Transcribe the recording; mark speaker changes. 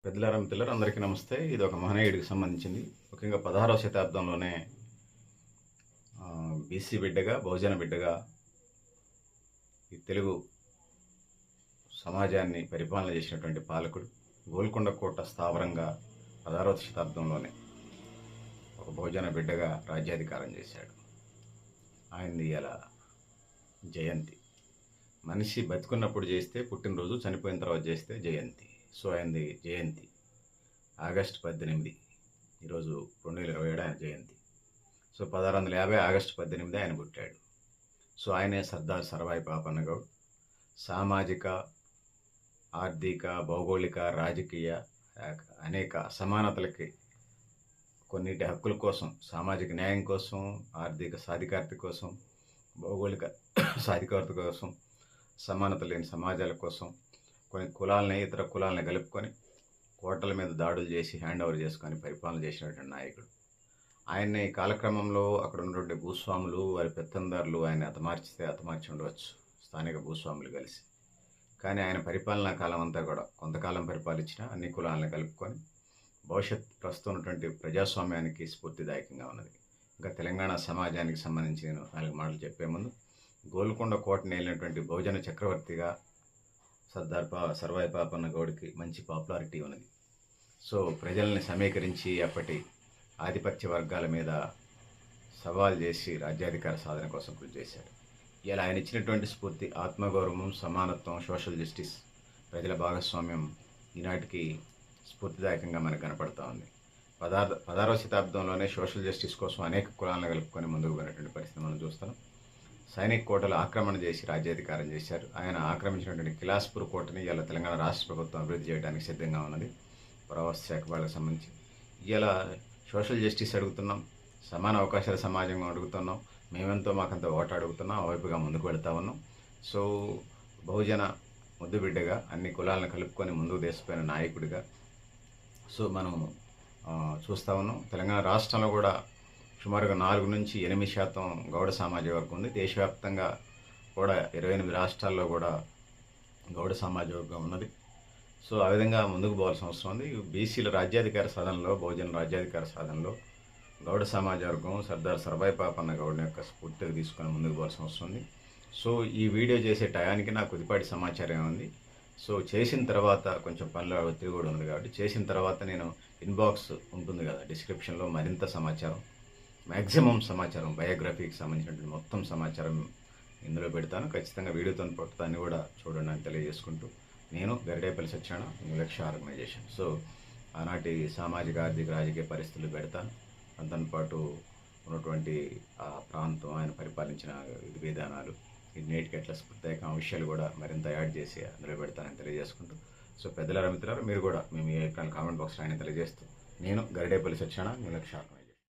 Speaker 1: పెద్దలారా మిత్రులారా అందరికీ నమస్తే. ఇది ఒక మహనీయుడికి సంబంధించింది. ముఖ్యంగా 16వ శతాబ్దంలోనే బీసీ బిడ్డగా, బహుజన బిడ్డగా ఈ తెలుగు సమాజాన్ని పరిపాలన చేసినటువంటి పాలకుడు గోల్కొండ కోట స్థావరంగా 16వ శతాబ్దంలోనే ఒక బహుజన బిడ్డగా రాజ్యాధికారం చేశాడు. ఆయనది ఇలా జయంతి. మనిషి బతుకున్నప్పుడు చేస్తే పుట్టినరోజు, చనిపోయిన తర్వాత చేస్తే జయంతి. సో ఆయనది జయంతి ఆగస్టు 18. ఈరోజు 2027 ఆయన జయంతి. సో 1650 ఆగస్టు 18 ఆయన పుట్టాడు. సో ఆయనే సర్దార్ సర్వాయి పాపన్న గౌడ్. సామాజిక, ఆర్థిక, భౌగోళిక, రాజకీయ అనేక అసమానతలకి కొన్నిటి హక్కుల కోసం, సామాజిక న్యాయం కోసం, ఆర్థిక సాధికారత కోసం, భౌగోళిక సాధికారత కోసం, సమానత లేని సమాజాల కోసం కొన్ని కులాలని, ఇతర కులాలని కలుపుకొని కోటల మీద దాడులు చేసి హ్యాండ్ ఓవర్ చేసుకొని పరిపాలన చేసినటువంటి నాయకుడు. ఆయన్ని కాలక్రమంలో అక్కడ ఉన్నటువంటి భూస్వాములు, వారి పెత్తందారులు ఆయన హతమార్చి ఉండవచ్చు, స్థానిక భూస్వాములు కలిసి. కానీ ఆయన పరిపాలనా కాలం అంతా కూడా కొంతకాలం పరిపాలించిన అన్ని కులాలను కలుపుకొని ప్రస్తుతం ఉన్నటువంటి ప్రజాస్వామ్యానికి స్ఫూర్తిదాయకంగా ఉన్నది. ఇంకా తెలంగాణ సమాజానికి సంబంధించి నేను 4 మాటలు చెప్పే ముందు, గోల్కొండ కోటను ఏలినటువంటి బహుజన చక్రవర్తిగా సర్దార్ సర్వాయి పాపన్న గౌడ్కి మంచి పాపులారిటీ ఉన్నది. సో ప్రజల్ని సమీకరించి అప్పటి ఆధిపత్య వర్గాల మీద సవాల్ చేసి రాజ్యాధికార సాధన కోసం కృషి చేశాడు. ఇలా ఆయన ఇచ్చినటువంటి స్ఫూర్తి, ఆత్మగౌరవం, సమానత్వం, సోషల్ జస్టిస్, ప్రజల భాగస్వామ్యం ఈనాటికి స్ఫూర్తిదాయకంగా మనకు కనపడతా ఉంది. 16వ శతాబ్దంలోనే సోషల్ జస్టిస్ కోసం అనేక కులాలను కలుపుకొని ముందుకు పోయినటువంటి పరిస్థితి మనం చూస్తున్నాం. సైనిక కోటలు ఆక్రమణ చేసి రాజ్యాధికారం చేశారు. ఆయన ఆక్రమించినటువంటి కిలాస్పూర్ కోటని ఇలా తెలంగాణ రాష్ట్ర ప్రభుత్వం అభివృద్ధి చేయడానికి సిద్ధంగా ఉన్నది. పురావస్తు శాఖ వాళ్ళకి సంబంధించి ఇలా సోషల్ జస్టిస్ అడుగుతున్నాం, సమాన అవకాశాల సమాజంగా అడుగుతున్నాం, మేమెంతో మాకంత ఓటు అడుగుతున్నాం, అవైపుగా ముందుకు వెళుతూ ఉన్నాం. సో బహుజన ముద్దుబిడ్డగా అన్ని కులాలను కలుపుకొని ముందుకు దేశపోయిన నాయకుడిగా సో మనం చూస్తూ ఉన్నాం. తెలంగాణ రాష్ట్రంలో కూడా సుమారుగా 4 నుంచి 8% గౌడ సామాజిక వర్గం ఉంది. దేశవ్యాప్తంగా కూడా 28 రాష్ట్రాల్లో కూడా గౌడ సామాజిక వర్గం ఉన్నది. సో ఆ విధంగా ముందుకు పోవాల్సిన అవసరం ఉంది. బీసీల రాజ్యాధికార సాధనలో, బహుజన రాజ్యాధికార సాధనలో గౌడ సమాజ వర్గం సర్దార్ సర్వాయి పాపన్న గౌడ్ని యొక్క స్ఫూర్తిగా తీసుకొని ముందుకు పోవాల్సిన అవసరం ఉంది. సో ఈ వీడియో చేసే టయానికి నాకు కొద్దిపాటి సమాచారం ఉంది. సో చేసిన తర్వాత కొంచెం పనుల ఒత్తిడి కూడా ఉంది కాబట్టి చేసిన తర్వాత నేను ఇన్బాక్స్ ఉంటుంది కదా, డిస్క్రిప్షన్లో మరింత సమాచారం, మ్యాక్సిమం సమాచారం, బయోగ్రఫీకి సంబంధించినటువంటి మొత్తం సమాచారం ఇందులో పెడతాను. ఖచ్చితంగా వీడియోతో పాటు దాన్ని కూడా చూడండి అని తెలియజేసుకుంటూ, నేను గరిడేపల్లి సత్యనారాయణ, న్యూ లక్ష్య ఆర్గనైజేషన్. సో ఆనాటి సామాజిక, ఆర్థిక, రాజకీయ పరిస్థితులు పెడతాను. దాంతోపాటు ఉన్నటువంటి ఆ ప్రాంతం, ఆయన పరిపాలించిన విధి విధానాలు, నేటికి ఎట్లా స్ఫూర్తిదాయక విషయాలు కూడా మరింత యాడ్ చేసి అందులో పెడతానని తెలియజేసుకుంటూ, సో పెద్దలారా మిత్రులారా మీరు కూడా మేము ఏ కామెంట్ బాక్స్లో ఆయన తెలియజేస్తూ, నేను గరిడేపల్లి సత్యనారాయణ, న్యూ లక్ష్య ఆర్గనైజేషన్.